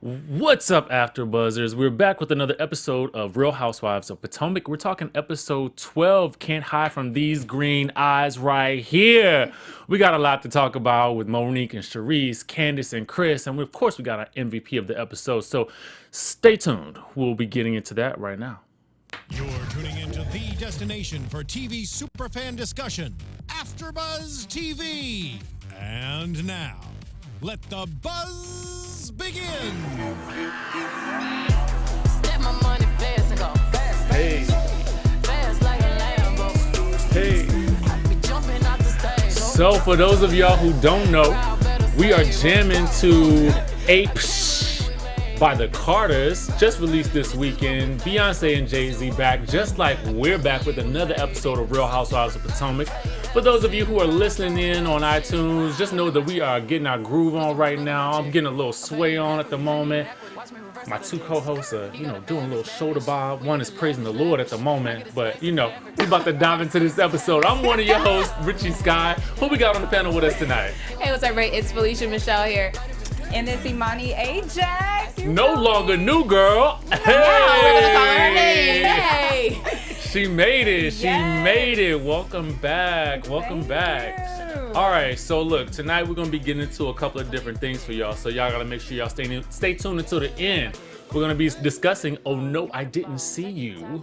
What's up, AfterBuzzers? We're back with another episode of Real Housewives of Potomac. We're talking episode 12, Can't Hide from These Green Eyes right here. We got a lot to talk about with Monique and Charisse, Candace and Chris, and of course we got our MVP of the episode. So stay tuned. We'll be getting into that right now. You're tuning into the destination for TV superfan discussion, AfterBuzz TV. And now, let the buzz begin. Step my money fast and go fast. Hey, Fast like a Lambo. hey. I be jumping out the stage. So for those of y'all who don't know, we are jamming to Ape by the Carters, just released this weekend. Beyonce and Jay-Z back, just like we're back with another episode of Real Housewives of Potomac. For those of you who are listening in on iTunes, just know that we are getting our groove on right now. I'm getting a little sway on at the moment. My two co-hosts are, doing a little shoulder bob. One is praising the Lord at the moment, but we're about to dive into this episode. I'm one of your hosts, Richie Skye. Who we got on the panel with us tonight? Hey, what's up, everybody? It's Felicia Michelle here. And it's Imani Jackson. No longer new girl. Hey! Now we're gonna call her name. Hey! She made it. She Yes. made it. Welcome back. Welcome Thank back. you. All right. So look, tonight we're gonna be getting into a couple of different things for y'all. So y'all gotta make sure y'all stay tuned until the end. We're gonna be discussing. Oh no, I didn't see you.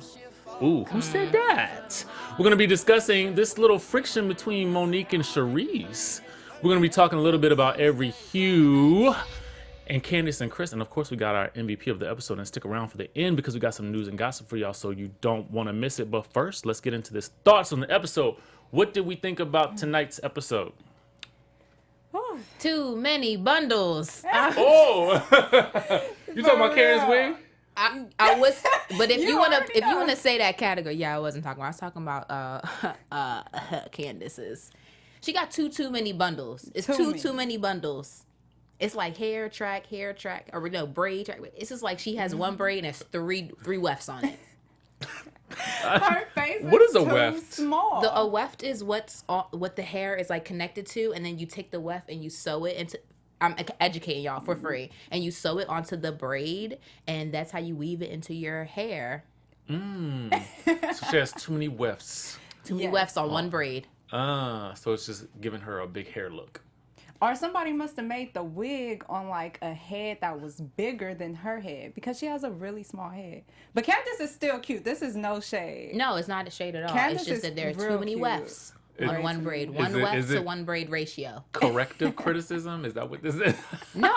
Ooh, who said that? We're gonna be discussing this little friction between Monique and Charisse. We're gonna be talking a little bit about every hue. And Candace and Chris, and of course we got our MVP of the episode, and stick around for the end because we got some news and gossip for y'all, so you don't want to miss it. But first, let's get into this thoughts on the episode. What did we think about tonight's episode? Too many bundles. Oh, you talking about Karen's wig? I was, but if you wanna, already if you know. wanna say that category, yeah, I wasn't talking about. I was talking about Candace's. She got too many bundles. It's too many bundles. It's like hair track, or no braid track. It's just like she has one braid and it's three wefts on it. Her face What is a too weft? Small. A weft is what the hair is like connected to, and then you take the weft and you sew it into. I'm educating y'all for free, and you sew it onto the braid, and that's how you weave it into your hair. So she has too many wefts. Too many Yes. wefts on one braid. So it's just giving her a big hair look. Or somebody must have made the wig on like a head that was bigger than her head because she has a really small head. But Candace is still cute. This is no shade. No, it's not a shade at all. Candace it's just is that there are too real many cute. wefts on one braid. Is One it- weft is to it- one braid ratio. Corrective criticism? Is that what this is? No,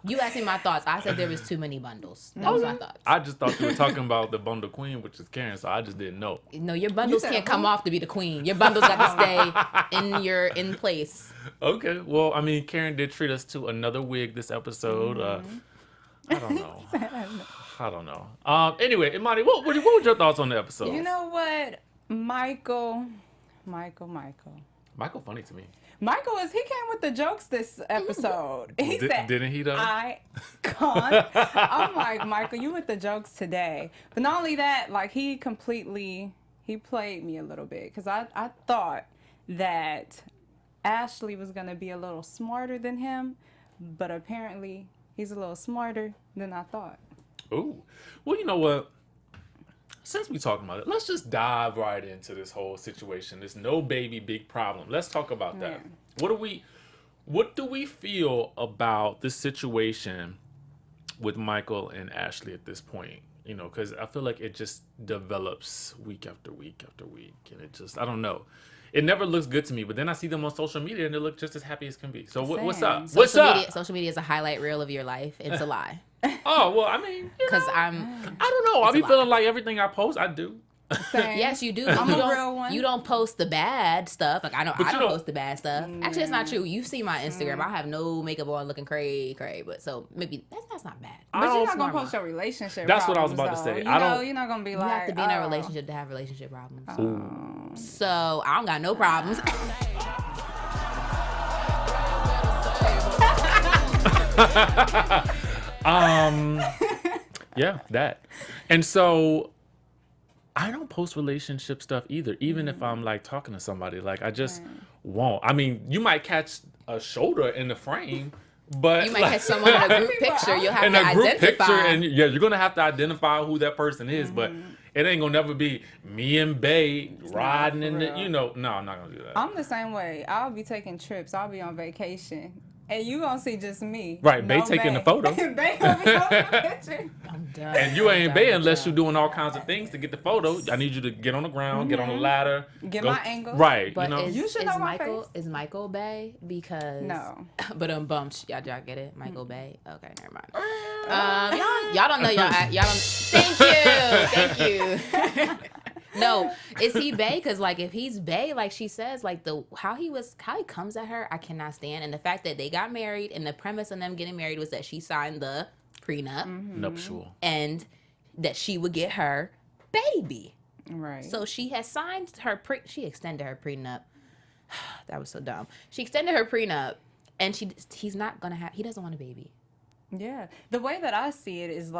you asked me my thoughts. I said there was too many bundles. That was my thoughts. I just thought you were talking about the bundle queen, which is Karen, so I just didn't know. No, your bundles said can't come who? off to be the queen. Your bundles got to stay in place. Okay, well, I mean, Karen did treat us to another wig this episode. I don't know. I don't know. Anyway, Imani, what were your thoughts on the episode? You know what? Michael. Michael funny to me. He came with the jokes this episode. He said, Didn't he though? I can't. I'm like, Michael, you with the jokes today. But not only that, like he played me a little bit because I thought that Ashley was going to be a little smarter than him, but apparently he's a little smarter than I thought. Ooh. Well, you know what? Since we talking about it, let's just dive right into this whole situation. This no baby big problem. Let's talk about that. Yeah. What do we feel about this situation with Michael and Ashley at this point? Because I feel like it just develops week after week after week, and it just, I don't know. It never looks good to me, but then I see them on social media and they look just as happy as can be. So what's up? What's up? Social media is a highlight reel of your life. It's a lie. Oh, well, I mean, Because I don't know. I It's be a lie. feeling like everything I post, I do. Same. Yes, you do. I'm you a don't, real one. You don't post the bad stuff. Like I don't you post don't- the bad stuff. Actually, it's not true. You see my Instagram. I have no makeup on, looking cray. But so maybe that's not bad. I But you're don't- not gonna normal. post your relationship. That's what I was problems, about to say. though. I don't- You're not gonna be You like. have to be in a oh. relationship to have relationship problems. Ooh. So I don't got no problems. Yeah, that. And so I don't post relationship stuff either, even if I'm like talking to somebody. Like I just won't. I mean, you might catch a shoulder in the frame, But You might have someone in a group picture. You'll have in to a group identify. picture, and yeah, you're gonna have to identify who that person is. But it ain't gonna never be me and Bae riding in the. You know, no, I'm not gonna do that. I'm the same way. I'll be taking trips. I'll be on vacation. And you gonna see just me. Right, Bae taking the photo. Bae gonna be on the picture. I'm done. And you ain't I'm Bae done unless with you're doing all kinds of things to get the photo. I need you to get on the ground, get on the ladder, Get my angle. Right, But you know. You should know my face. Is Michael Bay? Because No. But bumped. Y'all get it? Michael Bay. Okay, never mind. Y'all don't know y'all don't. Thank you. No, is he Bae? Because like if he's Bae, like she says, like how he comes at her, I cannot stand. And the fact that they got married and the premise of them getting married was that she signed the prenup Nuptial. and that she would get her baby. Right. So she has signed her she extended her prenup. That was so dumb. She extended her prenup and he doesn't want a baby. Yeah. The way that I see it is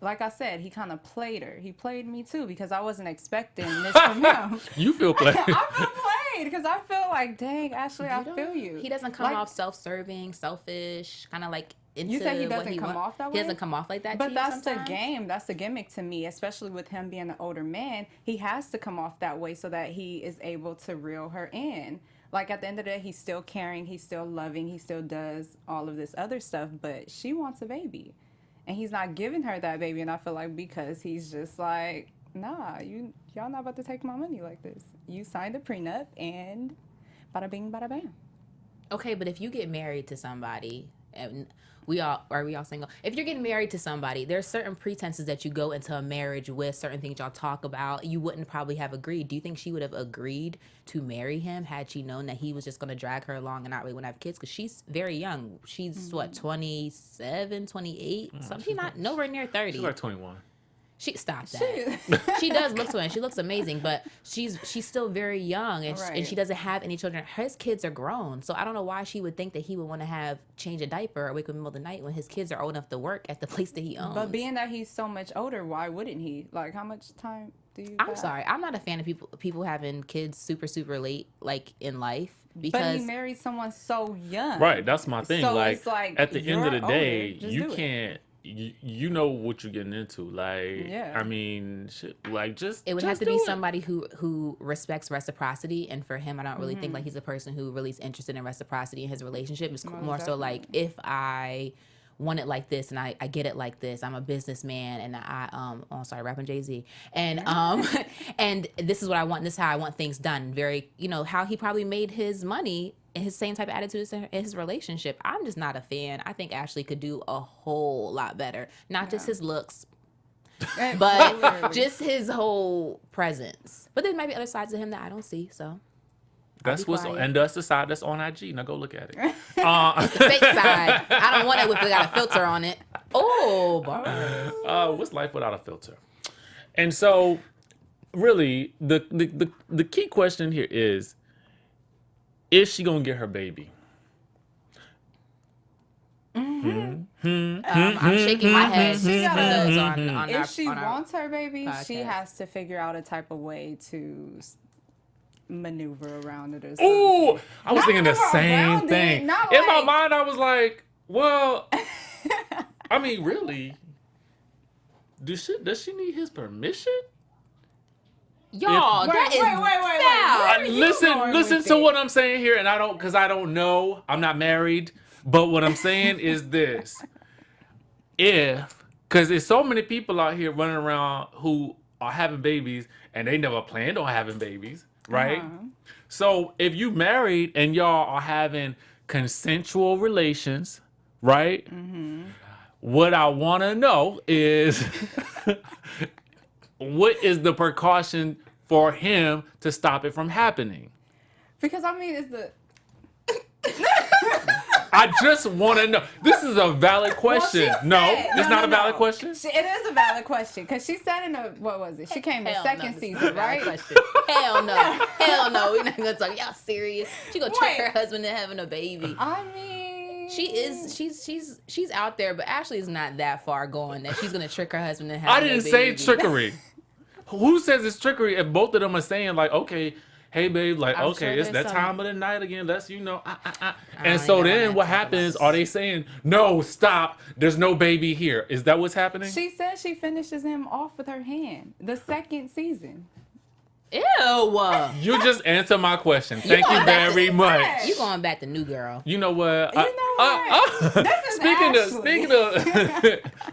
like I said, he kind of played her. He played me too because I wasn't expecting this from him. You feel played. I feel played because I feel like, dang, Ashley, I feel you. He doesn't come off self-serving, selfish, kind of like into You say he what doesn't come off that way? He doesn't come off like that. But to you that's sometimes? the game. That's the gimmick to me, especially with him being an older man. He has to come off that way so that he is able to reel her in. Like at the end of the day, he's still caring, he's still loving, he still does all of this other stuff, but she wants a baby. And he's not giving her that baby, and I feel like because he's just like, nah, y'all not about to take my money like this. You signed a prenup, and bada bing, bada bam. Okay, but if you get married to somebody, and we all single? If you're getting married to somebody, there's certain pretenses that you go into a marriage with, certain things y'all talk about. You wouldn't probably have agreed. Do you think she would have agreed to marry him had she known that he was just going to drag her along and not really want to have kids? Because she's very young. She's what, 27, 28? She's not nowhere near 30. She's like 21. She stopped that. She does look 20. She looks amazing, but she's still very young, and, Right. and she doesn't have any children. His kids are grown, so I don't know why she would think that he would want to change a diaper or wake up in the middle of the night when his kids are old enough to work at the place that he owns. But being that he's so much older, why wouldn't he? Like, how much time do you I'm have? sorry, I'm not a fan of people having kids super late, like in life, But because he married someone so young. Right, that's my thing. So like, it's like, at the end of the you're day, older, just you do it. can't. You know what you're getting into. Like, Yeah. I mean, shit, like just it would just have to do be it. somebody who respects reciprocity, and for him, I don't really think like he's a person who really is interested in reciprocity in his relationship. It's more so like, if I want it like this and I get it like this, I'm a businessman and rapping Jay-Z, and and this is what I want, this is how I want things done. Very, how he probably made his money. His same type of attitude in his relationship. I'm just not a fan. I think Ashley could do a whole lot better. Not just his looks, but just his whole presence. But there might be other sides of him that I don't see. So That's be what's quiet. and that's the side that's on IG. Now go look at it. the fake side. I don't want it if it got a filter on it. Oh, bars. What's life without a filter? And so, really, the key question here is she gonna get her baby? I'm shaking my head. If she wants her baby, she podcast. has to figure out a type of way to maneuver around it or something. Ooh, I was Not thinking the maneuver same around it, thing. not In my like- mind, I was like, well, I mean, really, does she need his permission? Y'all, that is foul. Listen to what I'm saying here, and I don't know. I'm not married, but what I'm saying is this: because there's so many people out here running around who are having babies and they never planned on having babies, right? So if you married and y'all are having consensual relations, right? What I want to know is what is the precaution for him to stop it from happening? Because I mean, it's the I just want to know. This is a valid question. It's not a valid question. It is a valid question because she said in the what was it? She came the Hell second no, this is season, not a valid right? question. Hell no. We're not gonna talk. Y'all serious? She gonna trick Wait. her husband into having a baby. I mean, She's out there, but Ashley is not that far going that she's gonna trick her husband into I having a didn't baby. say trickery. Who says it's trickery if both of them are saying like, okay, hey babe, like, I'm okay, sure it's that there's time some- of the night again. Let's, And don't so even then wanna what talk about happens? this. Are they saying, no, stop, there's no baby here? Is that what's happening? She said she finishes him off with her hand. The second season. Ew. You just answer my question. Thank you going back very to- much. You going back to New Girl. You know what? You know what? This is Speaking of,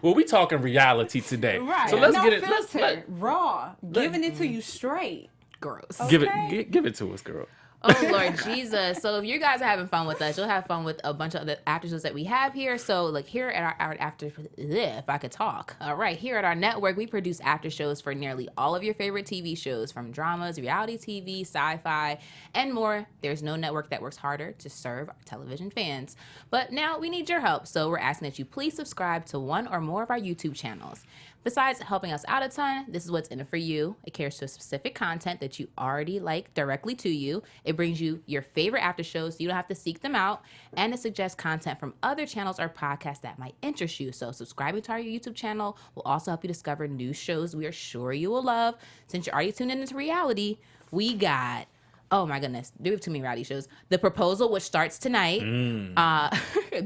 well, we talking reality today. Right. So let's no get it. filter. Raw. Giving it to you straight. Gross. Give Okay. it. Give it to us, girl. Oh Lord Jesus! So if you guys are having fun with us, you'll have fun with a bunch of other after shows that we have here. So like here at our after, if I could talk, all right, here at our network, we produce after shows for nearly all of your favorite TV shows, from dramas, reality TV, sci-fi, and more. There's no network that works harder to serve our television fans. But now we need your help, so we're asking that you please subscribe to one or more of our YouTube channels. Besides helping us out a ton, this is what's in it for you. It caters to specific content that you already like directly to you. It brings you your favorite after shows so you don't have to seek them out. And it suggests content from other channels or podcasts that might interest you. So subscribing to our YouTube channel will also help you discover new shows we are sure you will love. Since you're already tuned into reality, we got... Oh my goodness, we have too many reality shows. The Proposal, which starts tonight.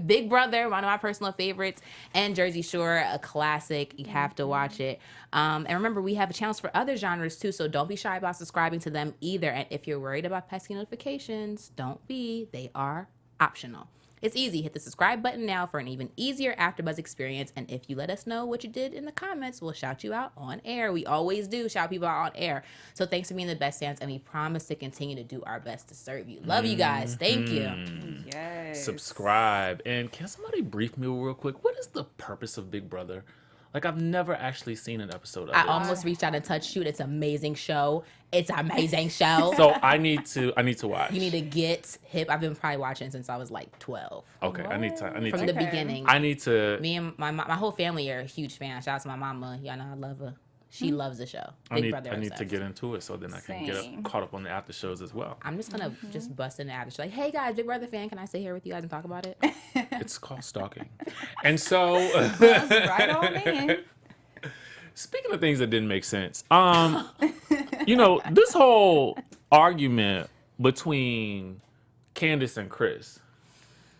Big Brother, one of my personal favorites. And Jersey Shore, a classic. You have to watch it. And remember, we have channels for other genres too, so don't be shy about subscribing to them either. And if you're worried about pesky notifications, don't be. They are optional. It's easy. Hit the subscribe button now for an even easier AfterBuzz experience. And if you let us know what you did in the comments, we'll shout you out on air. We always do shout people out on air. So thanks for being the best fans, and we promise to continue to do our best to serve you. Love you guys. Thank you. Yes. Subscribe. And can somebody brief me real quick? What is the purpose of Big Brother? Like, I've never actually seen an episode of I it. almost reached out and touched you. It's an amazing show. It's an amazing show. So I need to watch. You need to get hip. I've been probably watching since I was like 12. Okay, I need From to. the beginning. I need to. Me and my whole family are huge fans. Shout out to my mama. Y'all know I love her. She loves the show. I Big need Brother to obsessed. get into it so then I can get Same. caught up on the after shows as well. I'm just gonna just bust in the after show. Like, hey guys, Big Brother fan, can I sit here with you guys and talk about it? It's called stalking. And so, Right on in. speaking of things that didn't make sense, this whole argument between Candace and Chris,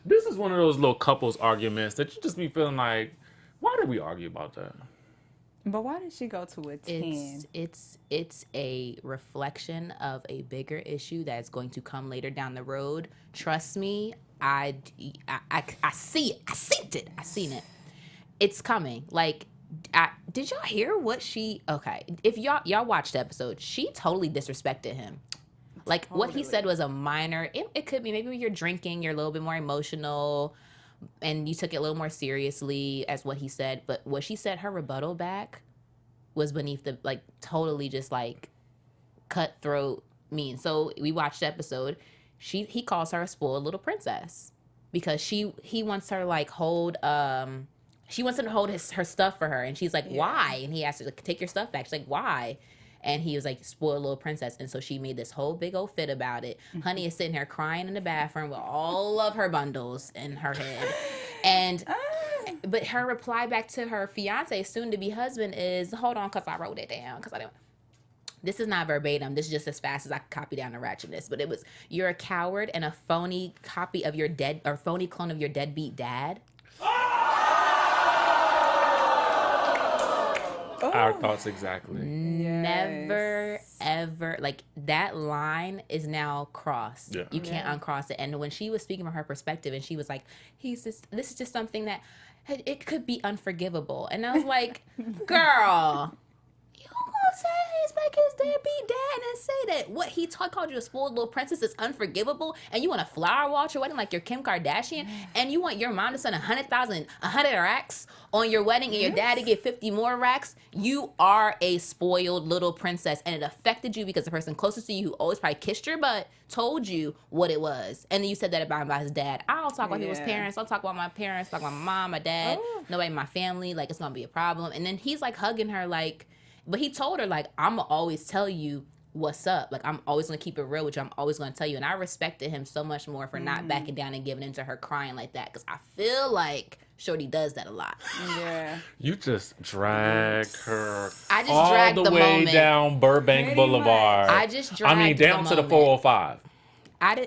this is one of those little couples arguments that you just be feeling like, why did we argue about that? But why did she go to a 10? It's a reflection of a bigger issue that's going to come later down the road. Trust me, I see it. I seen it. It's coming. Like, did y'all hear what she? Okay, if y'all watched the episode, she totally disrespected him. Like, what he said was a minor. It could be maybe when you're drinking, you're a little bit more emotional, and you took it a little more seriously as what he said. But what she said, her rebuttal back, was beneath the, like, totally just like cutthroat mean. So we watched the episode. He calls her a spoiled little princess because he wants her like hold she wants him to hold her stuff for her, and she's like, why? And he asked her, like, take your stuff back. She's like, why? And he was like, spoiled little princess. And so she made this whole big old fit about it. Honey is sitting here crying in the bathroom with all of her bundles in her head. And but her reply back to her fiance, soon to be husband, is, hold on, because I wrote it down. Because I didn't. This is not verbatim. This is just as fast as I could copy down the ratchetness. But it was, you're a coward and a phony copy of your phony clone of your deadbeat dad. Our thoughts exactly. Never, ever, like, that line is now crossed. Yeah. You can't uncross it. And when she was speaking from her perspective, and she was like, this is just something that, it could be unforgivable. And I was like, girl, you don't gonna say he's like his deadbeat dad and say that what he called you a spoiled little princess is unforgivable, and you want to flower watch your wedding like you're Kim Kardashian, and you want your mom to send 100 racks on your wedding and your dad to get 50 more racks. You are a spoiled little princess, and it affected you because the person closest to you who always probably kissed your butt told you what it was. And then you said that about his dad. I don't talk about people's parents. I'll talk about my parents, talk about my mom, my dad, nobody in my family. Like, it's gonna be a problem. And then he's like hugging her, like, but he told her, like, I'm gonna always tell you what's up. Like, I'm always gonna keep it real with you. I'm always gonna tell you. And I respected him so much more for not backing down and giving into her crying like that. Because I feel like Shorty does that a lot. Yeah. You just dragged her I just all dragged the the way moment. down Burbank Pretty Boulevard. I just dragged down the to the moment. 405.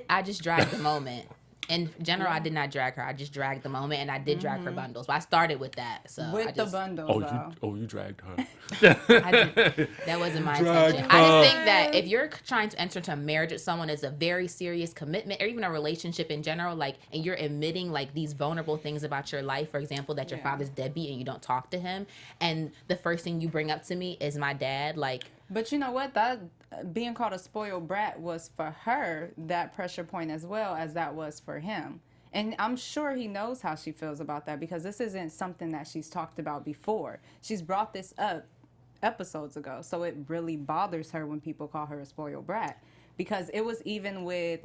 I just dragged the moment. In general, I did not drag her. I just dragged the moment, and I did drag her bundles. But I started with that. So With I the just, bundles, You dragged her. that wasn't my Drag intention. I her. just think that if you're trying to enter into a marriage with someone, it's a very serious commitment, or even a relationship in general. Like, and you're admitting like these vulnerable things about your life. For example, that your father's deadbeat and you don't talk to him, and the first thing you bring up to me is my dad. Like, But you know what? That being called a spoiled brat was for her that pressure point as well as that was for him. And I'm sure he knows how she feels about that because this isn't something that she's talked about before. She's brought this up episodes ago. So it really bothers her when people call her a spoiled brat. Because it was even with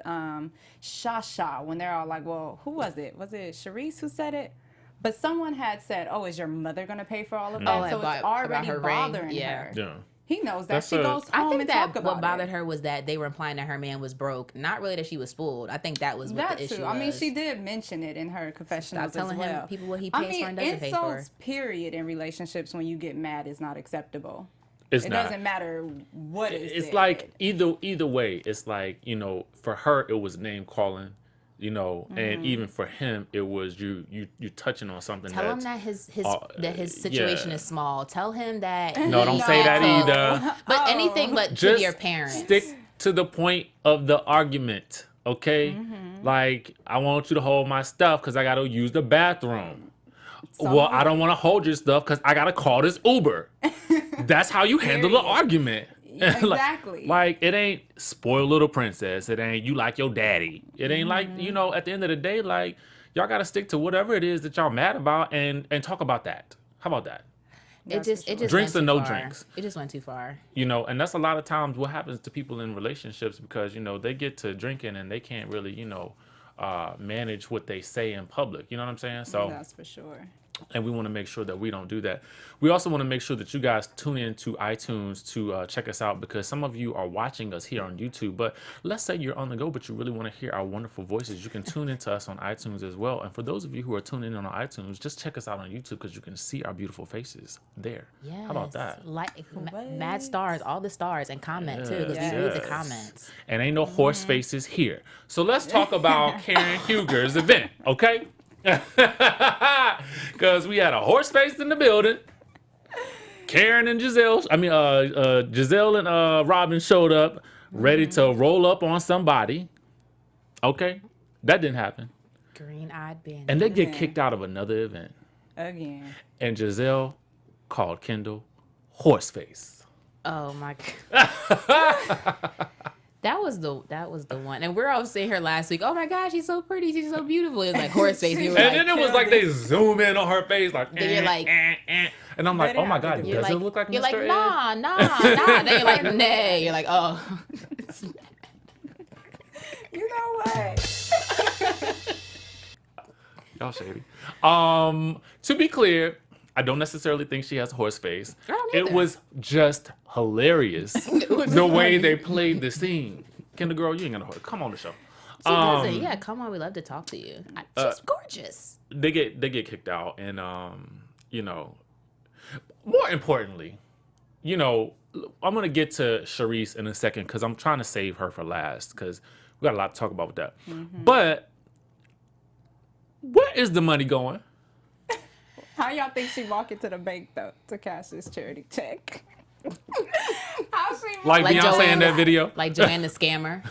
Shasha when they're all like, well, who was it? Was it Sharice who said it? But someone had said, oh, is your mother going to pay for all of that? So it's already bothering her. Yeah. He knows that. That's She goes I home think and that talk about what bothered it. her was that they were implying that her man was broke, not really that she was spoiled. I think that was what That the issue too. was. I mean, she did mention it in her confessionals Stop telling as well. him people what he pays for and doesn't pay for. Insults, period, in relationships when you get mad is not acceptable. It's It not. doesn't matter what is It's said. like either way. It's like, for her it was name calling, and even for him it was you touching on something. Tell him that his situation yeah. is small. Tell him that. No, don't he say that can't cook. either. But anything but Just to your parents. stick to the point of the argument, okay? Like, I want you to hold my stuff because I got to use the bathroom. Well, I don't want to hold your stuff because I got to call this Uber. That's how you handle the argument. Exactly. like, it ain't spoiled little princess. It ain't you like your daddy. It ain't like, at the end of the day, like, y'all got to stick to whatever it is that y'all mad about and talk about that. How about that? It just Drinks went or too no far. drinks. It just went too far. And that's a lot of times what happens to people in relationships because, they get to drinking and they can't really, manage what they say in public. You know what I'm saying? So That's for sure. and we want to make sure that we don't do that. We also want to make sure that you guys tune in to iTunes to check us out because some of you are watching us here on YouTube, but let's say you're on the go, but you really want to hear our wonderful voices. You can tune into us on iTunes as well. And for those of you who are tuning in on iTunes, just check us out on YouTube because you can see our beautiful faces there. Yes. How about that? Like mad stars, all the stars, and comment too because we read the comments. And ain't no horse faces here. So let's talk about Karen Huger's event, okay? Because we had a horse face in the building. Giselle and Robin showed up ready to roll up on somebody. Okay, that didn't happen. Green-eyed bandit. And they get kicked out of another event. Again. And Giselle called Kendall horseface. Oh my god. That was the one. And we're all sitting here last week. Oh my gosh, she's so pretty. She's so beautiful. It's like horse face. And then it was like they zoom in on her face, like, Then you're like, and I'm like, oh my god, does it look like you're Mr. like, Ed? nah. Then you're like, nay. You're like, oh. You know what? Y'all shady. To be clear, I don't necessarily think she has a horse face. I don't It either. was just hilarious the way they played the scene. Kendall, girl, you ain't gonna come on the show. She doesn't. Yeah, come on. We love to talk to you. She's gorgeous. They get kicked out, and more importantly, I'm gonna get to Sharice in a second because I'm trying to save her for last because we got a lot to talk about with that. But where is the money going? How y'all think she walked into the bank though to cash this charity check? How she Like Beyonce in Joanne. that video. Like Joanne the scammer.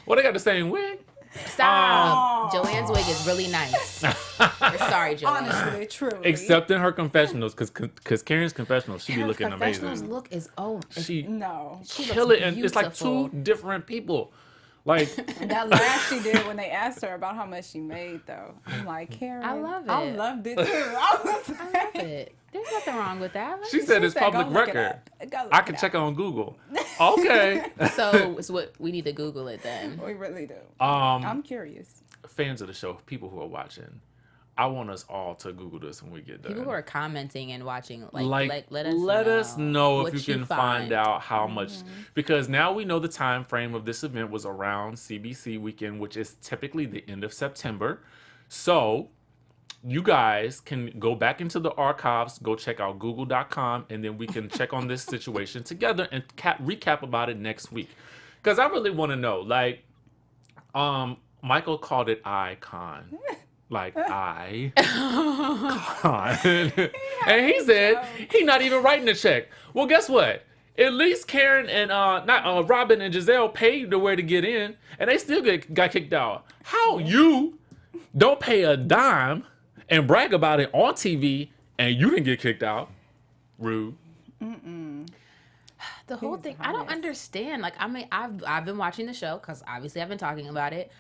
Well, they got the same wig. Stop. Joanne's wig is really nice. We're sorry, Joanne. honestly, truly. Except in her confessionals, because Karen's confessionals, she be looking Confessionals amazing. look is She No. kill it, and it's like beautiful. two different people. Like, That laugh she did when they asked her about how much she made, though. I'm like, Karen. I love I it. loved it too. I was like, It. There's nothing wrong with that. she said it's said, "Go public look it record. up. Go look I it can up." check it on Google. Okay. So it's what we need to Google it then. We really do. Um, I'm curious. fans of the show, people who are watching, I want us all to Google this when we get done. People who are commenting and watching, Like, let us know what if you can find out how much, because now we know the time frame of this event was around CBC weekend, which is typically the end of September. So you guys can go back into the archives, go check out google.com, and then we can check on this situation together and recap about it next week. Because I really want to know, like, Michael called it icon. Like, icon. And he said he not even writing the check. Well, guess what? At least Karen and Robin and Giselle paid the way to get in, and they still got kicked out. How you don't pay a dime and brag about it on TV and you didn't get kicked out? Rude. The whole thing, I don't understand. Like, I mean, I've been watching the show because obviously I've been talking about it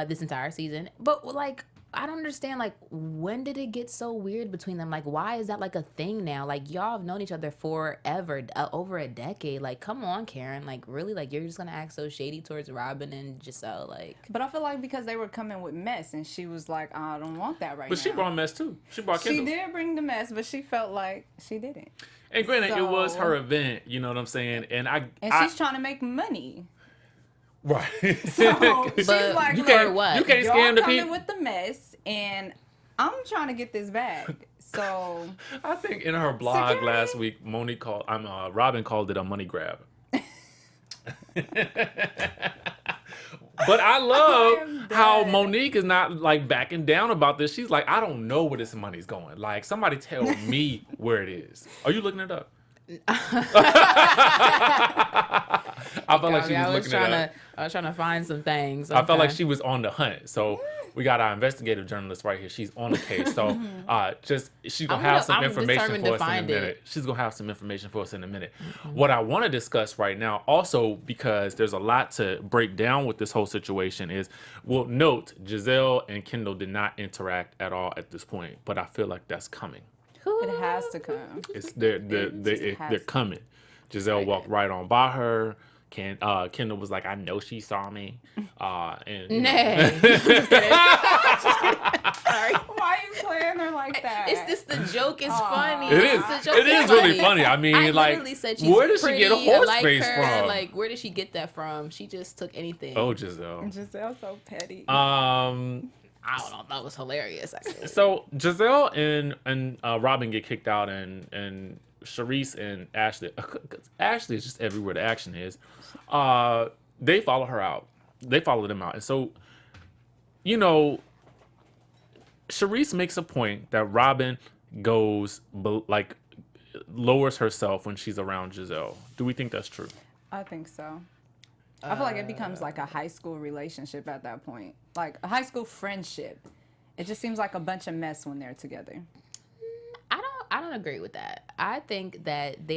this entire season. But like, I don't understand. Like, when did it get so weird between them? Like, why is that like a thing now? Like, y'all have known each other forever, over a decade. Like, come on, Karen. Like, really? Like, you're just gonna act so shady towards Robin and Giselle? Like, But I feel like because they were coming with mess, and she was like, I don't want that right now. But she brought mess too. She brought Kendall. She did bring the mess, but she felt like she didn't. And granted, it was So- her event. You know what I'm saying? And she's trying to make money. right. So she's But like, you look, can't. what? You can't y'all scam the coming people. with the mess, and I'm trying to get this bag. So I think in her blog Security. last week, Robin called it a money grab. But I love how Monique is not like backing down about this. She's like, I don't know where this money's going. Like, somebody tell me where it is. Are you looking it up? I felt like she was looking it up. I was trying to find some things. I felt like Okay. she was on the hunt. So we got our investigative journalist right here. She's on the case. So she's gonna have some information determined for to us in a find minute. it. She's gonna have some information for us in a minute. What I want to discuss right now, also because there's a lot to break down with this whole situation, is well, note Giselle and Kendall did not interact at all at this point, but I feel like that's coming. it has to come. It's they're coming. Giselle walked right on by her. Kendall was like, I know she saw me. And you know. Nay. Sorry. Why are you playing her like that? It's just the joke is funny. It is. The joke It is really funny. I mean, like, literally said she's where did she get a pretty, I horse like face her. from? Like, where did she get that from? She just took anything. Oh, Giselle. Giselle's so petty. I don't know. That was hilarious. Actually. So Giselle and Robin get kicked out, and Charisse and Ashley. Ashley is just everywhere the action is. They follow her out. They follow them out, and so, you know, Charisse makes a point that Robin goes like lowers herself when she's around Giselle. Do we think that's true? I think so. I feel like it becomes like a high school relationship at that point, like a high school friendship. It just seems like a bunch of mess when they're together. I don't agree with that. I think that they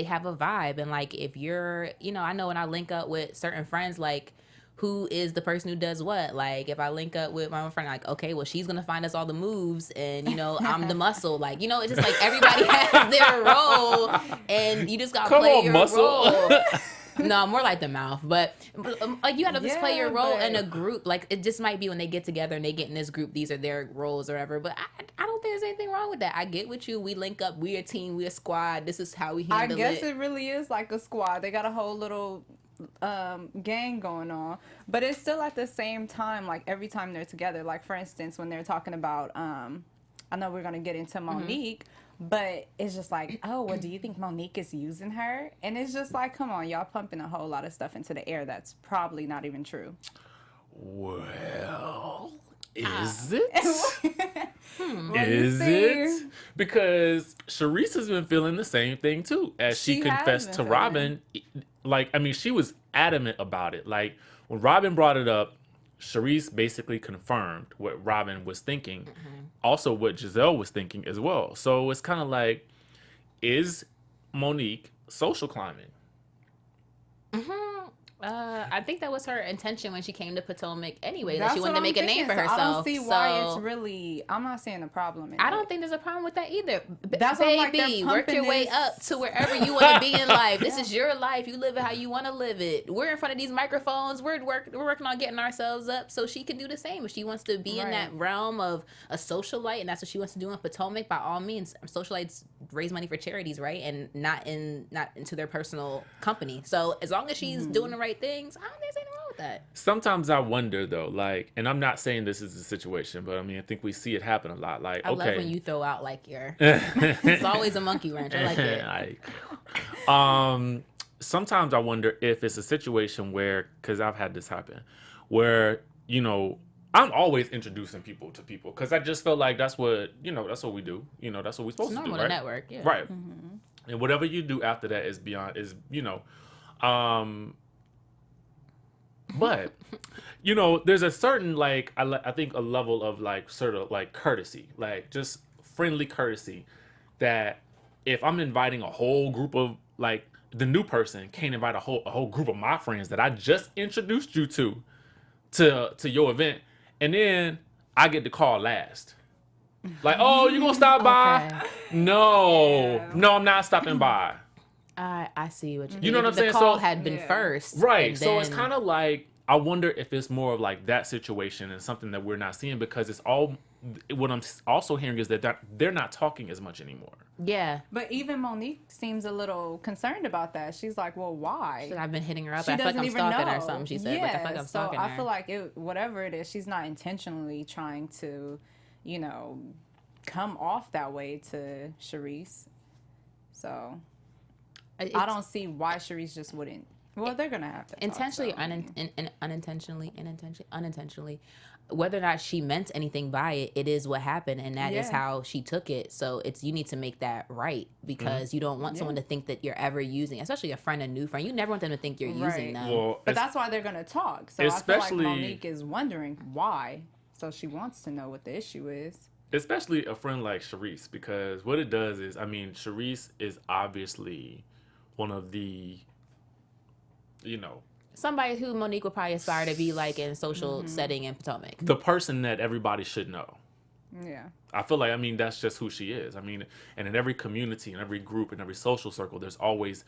have a vibe, and like if you're, I know when I link up with certain friends, like who is the person who does what. Like if I link up with my own friend, like, okay, well, she's gonna find us all the moves, and I'm the muscle. Like, it's just like everybody has their role, and you just gotta play your role. No, more like the mouth, but like you gotta just play your role in a group. Like it just might be when they get together and they get in this group, these are their roles or whatever. But I don't think there's anything wrong with that. I get with you. We link up. We a team. We a squad. This is how we handle it. I guess it really is like a squad. They got a whole little gang going on, but it's still at the same time. Like every time they're together, like for instance, when they're talking about, I know we're gonna get into Monique. But it's just like, oh, well, do you think Monique is using her? And it's just like, come on, y'all pumping a whole lot of stuff into the air that's probably not even true. Well, is it? Is it? Because Charisse has been feeling the same thing too, as she She has confessed been to feeling Robin. Like, I mean, she was adamant about it. Like when Robin brought it up, Charisse basically confirmed what Robin was thinking, also what Giselle was thinking as well. So it's kind of like, is Monique social climbing? I think that was her intention when she came to Potomac anyway. That That's she wanted what to make I'm a name for thinking. So herself. I don't see why it's really. I'm not seeing a problem. I don't think there's a problem with that either. That's what I'm like, Baby, they're work your pumping way this- up to wherever you want to be in life. This is your life. You live it how you want to live it. We're in front of these microphones. We're working on getting ourselves up so she can do the same. If she wants to be in that realm of a socialite, and that's what she wants to do in Potomac, by all means, socialites raise money for charities, right? And not into their personal company. So as long as she's doing the right things, I don't think there's anything wrong with with that. Sometimes I wonder though, like, and I'm not saying this is the situation, but I mean, I think we see it happen a lot. Like, I okay, love when you throw out like your. It's always a monkey wrench. I like it. Sometimes I wonder if it's a situation where, because I've had this happen, where I'm always introducing people to people because I just felt like that's what that's what we do. That's what we're supposed to do, Normal right? to network, yeah. Right. And whatever you do after that is beyond but there's a certain like I think a level of like sort of like courtesy, like just friendly courtesy, that if I'm inviting a whole group of like the new person can't invite a whole group of my friends that I just introduced you to your event, and then I get the call last. Like, oh, you gonna stop by? Okay. No, I'm not stopping by. I see what You know what I'm saying? The call So- had been first. Right. and So it's then- kind of like, I wonder if it's more of like that situation and something that we're not seeing, because it's all, what I'm also hearing is that they're not talking as much anymore. Yeah. But even Monique seems a little concerned about that. She's like, well, why? I've been hitting her up. She I feel like doesn't I'm even stalking know. her or something. She said, Yeah, like, I feel like I'm so stalking her. I feel like whatever it is, she's not intentionally trying to, come off that way to Sharice. So I don't see why Sharice just wouldn't. Well, they're gonna have to talk, intentionally, so. unintentionally, whether or not she meant anything by it, it is what happened, and that is Yeah. how she took it. So you need to make that right, because you don't want someone to think that you're ever using, especially a friend, a new friend. You never want them to think you're using Right. them. Well, But that's why they're gonna talk. So I feel Especially- like Monique is wondering why. So she wants to know what the issue is. especially a friend like Sharice, because what it does is, I mean, Sharice is obviously one of the, Somebody who Monique would probably aspire to be like in a social setting in Potomac. the person that everybody should know. Yeah. I feel like, I mean, that's just who she is. I mean, and in every community, in every group, in every social circle, there's always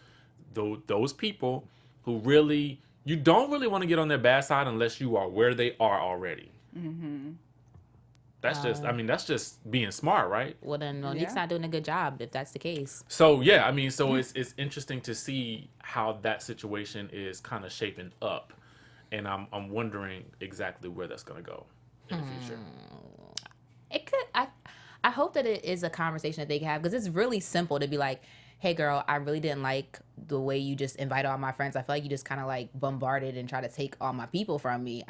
those people who really, you don't really want to get on their bad side unless you are where they are already. That's just, I mean, that's just being smart, right? Well, then Monique's Yeah. not doing a good job if that's the case. So, yeah, I mean, so it's interesting to see how that situation is kind of shaping up. And I'm wondering exactly where that's going to go in the future. It could. I hope that it is a conversation that they can have, because it's really simple to be like, hey girl, I really didn't like the way you just invite all my friends. I feel like you just kind of like bombarded and try to take all my people from me.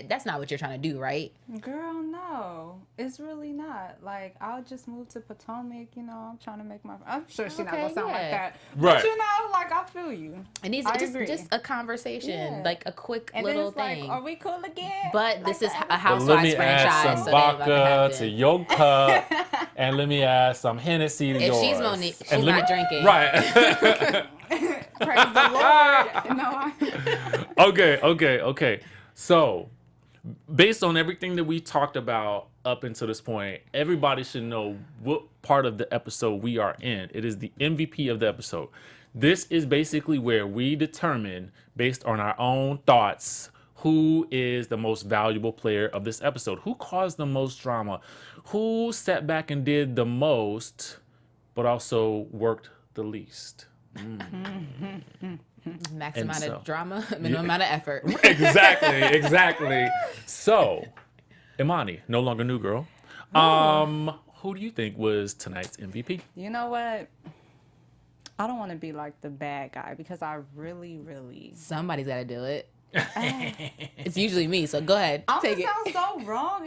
That's not what you're trying to do, right? Girl, no. It's really not. Like, I'll just move to Potomac, I'm trying to make I'm sure she's not Okay, gonna sound like yeah. that. Right. But like, I feel you. It needs I just, agree. just a conversation, Yeah. like a quick And little then it's thing. like, are we cool again? But Like this is that. a But Housewives let me franchise, add so some they about to vodka have to it. your cup, and let me add some Hennessy to If yours. she's Monique, she's And let not me- drinking. Right. Praise the Lord. No, Okay. So, based on everything that we talked about up until this point, everybody should know what part of the episode we are in. It is the MVP of the episode. This is basically where we determine, based on our own thoughts, who is the most valuable player of this episode, who caused the most drama, who sat back and did the most, but also worked the least. Max And amount so- of drama, minimum amount of effort. Exactly. So, Imani, no longer new girl. Who do you think was tonight's MVP? you know what? I don't want to be like the bad guy, because I really. Somebody's got to do it. It's usually me, so go ahead. I'm Take gonna it. sound so wrong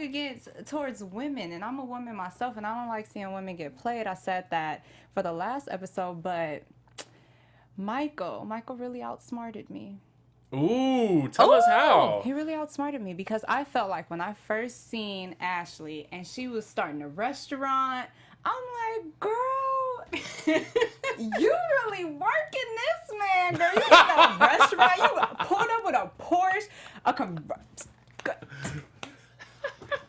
towards women, and I'm a woman myself, and I don't like seeing women get played. I said that for the last episode, but Michael really outsmarted me. Ooh, tell us how. He really outsmarted me, because I felt like when I first seen Ashley and she was starting a restaurant, I'm like, girl, you really working this man, girl. You got a restaurant, you pulled up with a Porsche,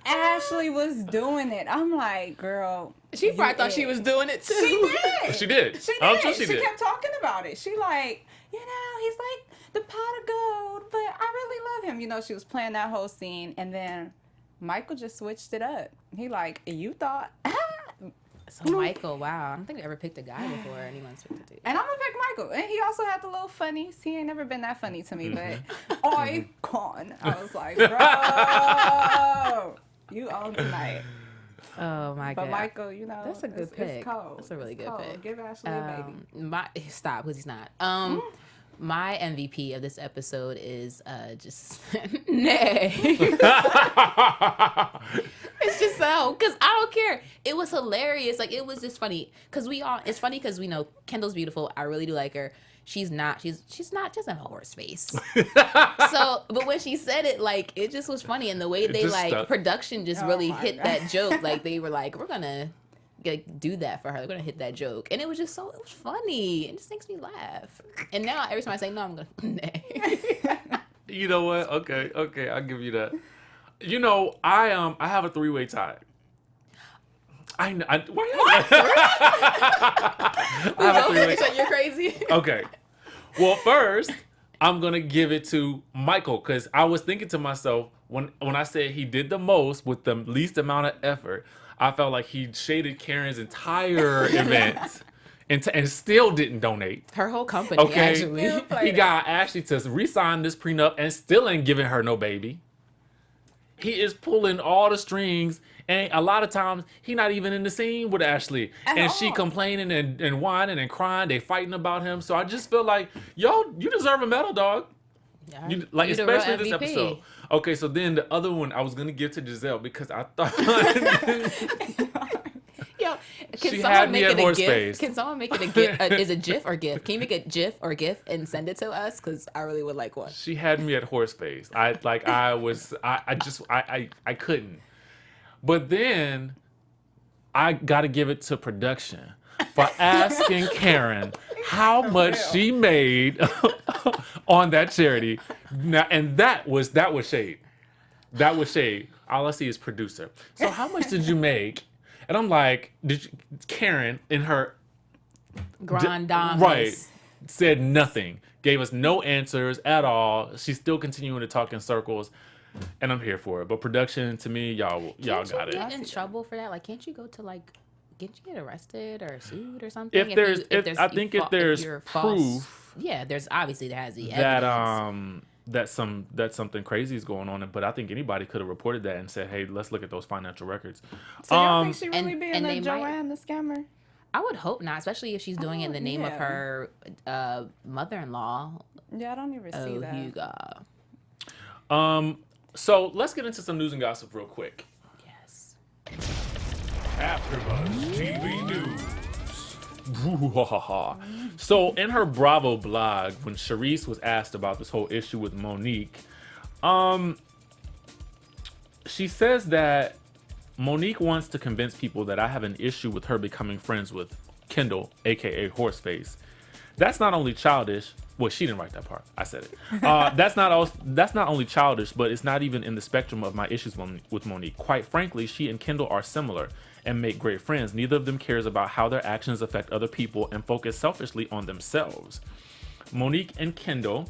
Ashley was doing it. I'm like, girl. She probably you thought she it. was doing it too. She did. She did. She did. I'm sure she did. kept talking about it. She like, he's like the pot of gold, but I really love him. She was playing that whole scene, and then Michael just switched it up. He like, you thought, So Michael, wow. I don't think I ever picked a guy before anyone's picked a dude. And I'm gonna pick Michael. And he also had the little funnies. He ain't never been that funny to me, but icon. I was like, bro, you on tonight. Oh my god. But Michael, you know, that's a good pick. It's cold. That's a really good cold. pick. Give Ashley a baby. Stop, because he's not. My MVP of this episode is just Nay. It's just so, because I don't care. It was hilarious. Like, it was just funny. Because it's funny because we know Kendall's beautiful. I really do like her. She's not, she doesn't have a horse face. So, but when she said it, like, it just was funny. And the way they, like, stuck. Production just really hit that joke. Like, they were like, we're going to do that for her. We're going to hit that joke. And it was just it was funny. It just makes me laugh. And now, every time I say no, I'm going to, nay. You know what? Okay, I'll give you that. You know, I have a 3-way tie. I have a 3-way tie. So you're crazy? Okay. Well, first, I'm gonna give it to Michael because I was thinking to myself when I said he did the most with the least amount of effort, I felt like he shaded Karen's entire event and still didn't donate. Her whole company, Okay, actually. he got Ashley to re-sign this prenup and still ain't giving her no baby. He is pulling all the strings, and a lot of times he not even in the scene with Ashley, and she complaining and whining and crying. They fighting about him. So I just feel like, yo, you deserve a medal, dog. Yeah. You, like, You the real especially this MVP. episode. Okay, so then the other one I was gonna give to Giselle because I thought Yo, can She someone had me make at it a horse GIF? face. Can someone make it a GIF? Is it GIF or GIF? Can you make a GIF or GIF and send it to us? Because I really would like one. she had me at horse face. I couldn't. But then I gotta give it to production for asking Karen how much she made on that charity. Now, and that was shade. That was shade. All I see is producer. So how much did you make? And I'm like, Karen in her Grand Dame. right said nothing, gave us no answers at all. She's still continuing to talk in circles, and I'm here for it. But production, to me, y'all got Can't you it. get in trouble for that? Like, can't you go to get arrested or sued or something? If there's you're proof, yeah, there obviously has the that evidence. that something crazy is going on, but I think anybody could have reported that and said, "Hey, let's look at those financial records." So y'all think she really and- being and the they might- Joanne, the scammer? I would hope not, especially if she's doing it in the name of yeah. her mother-in-law. Yeah, I don't even see that. Hugo. So let's get into some news and gossip real quick. Yes. AfterBuzz TV News. So in her Bravo blog, when Charisse was asked about this whole issue with Monique, she says that Monique wants to convince people that I have an issue with her becoming friends with Kendall, aka Horseface. That's not only childish. Well, she didn't write that part. I said it. That's not only childish, but it's not even in the spectrum of my issues with Monique. Quite frankly, she and Kendall are similar and make great friends. Neither of them cares about how their actions affect other people and focus selfishly on themselves. Monique and Kendall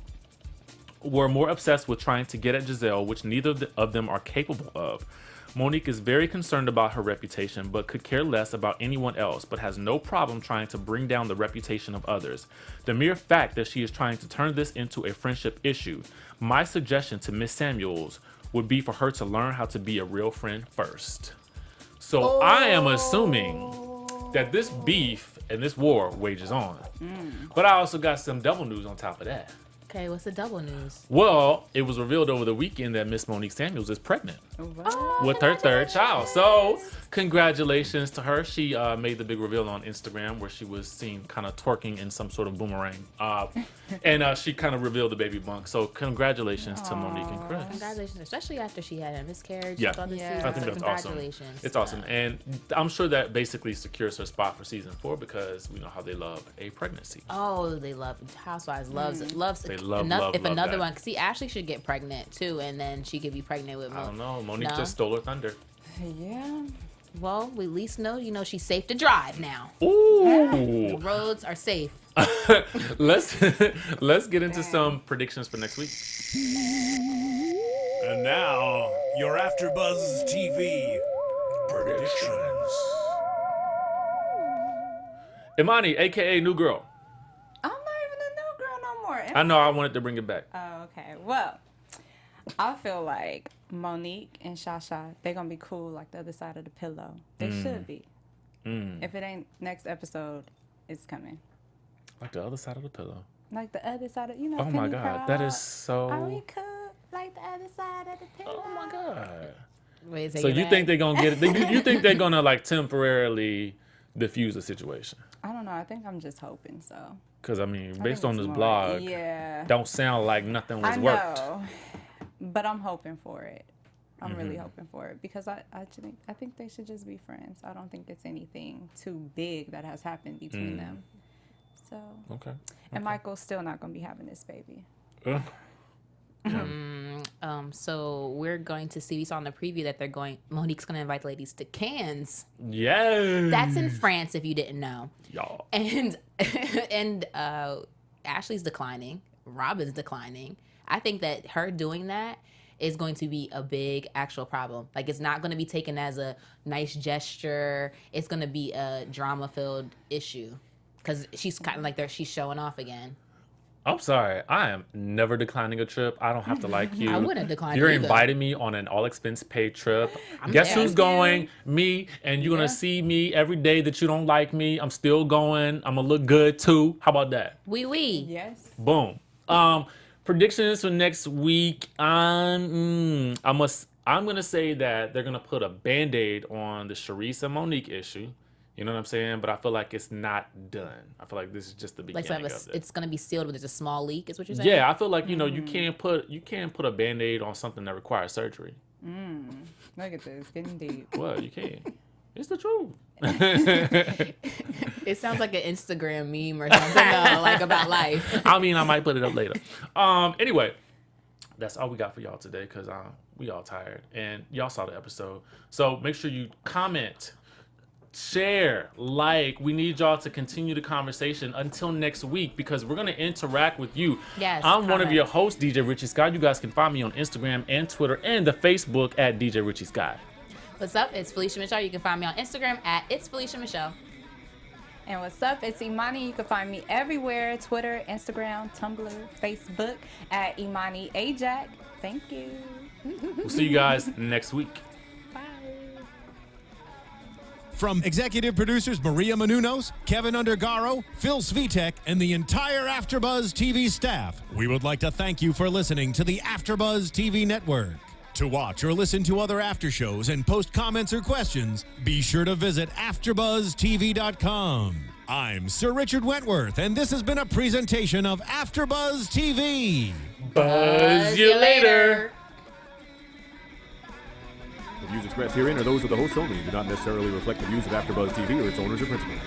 were more obsessed with trying to get at Giselle, which neither of them are capable of. Monique is very concerned about her reputation, but could care less about anyone else, but has no problem trying to bring down the reputation of others. The mere fact that she is trying to turn this into a friendship issue, my suggestion to Miss Samuels would be for her to learn how to be a real friend first. So I am assuming that this beef and this war wages on. But I also got some double news on top of that. Okay, what's the double news? Well, it was revealed over the weekend that Miss Monique Samuels is pregnant with her third child. So congratulations to her. She made the big reveal on Instagram where she was seen kind of twerking in some sort of boomerang. And she kind of revealed the baby bump. So congratulations to Monique and Chris. Congratulations, especially after she had a miscarriage. Yeah. Of the Yeah. season. I think So that's awesome. congratulations. It's awesome. And I'm sure that basically secures her spot for season 4 because we know how they love a pregnancy. Oh, they love Housewives. Loves. They love If another that. one, see, Ashley should get pregnant too, and then she could be pregnant with. I don't know. Monique No? just stole her thunder. Yeah. Well, we at least know, she's safe to drive now. Ooh. The roads are safe. let's get into some predictions for next week. And now, your AfterBuzz TV predictions. Imani, aka New Girl. I'm not even a new girl no more. I know I wanted to bring it back. Oh, okay. Well, I feel like Monique and Shasha, they're going to be cool like the other side of the pillow. They should be. If it ain't next episode, it's coming. Like the other side of the pillow. Like the other side of, Oh my God, that is so. Are we cool? Like the other side of the pillow. Oh my God. Wait, So you think they're gonna get it? You think they're gonna like temporarily diffuse the situation? I don't know. I think I'm just hoping so. Because I mean, I based think on it's this more- blog, yeah. don't sound like nothing was I worked. know, but I'm hoping for it. I'm really hoping for it because I think they should just be friends. I don't think it's anything too big that has happened between them. So. Okay. And Michael's still not gonna be having this baby. Yeah. So we're going to see. We saw in the preview that Monique's going to invite the ladies to Cannes. Yes. That's in France, if you didn't know. Y'all. And Ashley's declining. Robin's declining. I think that her doing that is going to be a big actual problem. Like, it's not going to be taken as a nice gesture. It's going to be a drama-filled issue because she's kind of like she's showing off again. I'm sorry. I am never declining a trip. I don't have to like you. I wouldn't decline You're either. inviting me on an all-expense paid trip. Guess down. who's going? Me. And you're going Yeah. to see me every day that you don't like me. I'm still going. I'm going to look good, too. How about that? Oui. Yes. Boom. Predictions for next week. I'm gonna say that they're gonna put a Band-Aid on the Charisse and Monique issue. You know what I'm saying? But I feel like it's not done. I feel like this is just the beginning Like, of it. it's going to be sealed, but there's a small leak, is what you're saying? Yeah, I feel like you can't put a Band-Aid on something that requires surgery. Look at this, getting deep. Well, you can't. It's the truth. It sounds like an Instagram meme or something, though, like about life. I mean, I might put it up later. Anyway, that's all we got for y'all today because we all tired and y'all saw the episode. So make sure you comment, share, like. We need y'all to continue the conversation until next week because we're going to interact with you. Yes, I'm one of comment. your hosts, DJ Richie Skye. You guys can find me on Instagram and Twitter and the Facebook at DJ Richie Skye. What's up? It's Felicia Michelle. You can find me on Instagram at It's Felicia Michelle. And what's up? It's Imani. You can find me everywhere: Twitter, Instagram, Tumblr, Facebook at Imani Ajak. Thank you. We'll see you guys next week. From executive producers Maria Menounos, Keven Undergaro, Phil Svitek, and the entire AfterBuzz TV staff, we would like to thank you for listening to the AfterBuzz TV network. To watch or listen to other after shows and post comments or questions, be sure to visit AfterBuzzTV.com. I'm Sir Richard Wentworth, and this has been a presentation of AfterBuzz TV. Buzz you later. The views expressed herein are those of the hosts only and do not necessarily reflect the views of AfterBuzz TV or its owners or principals.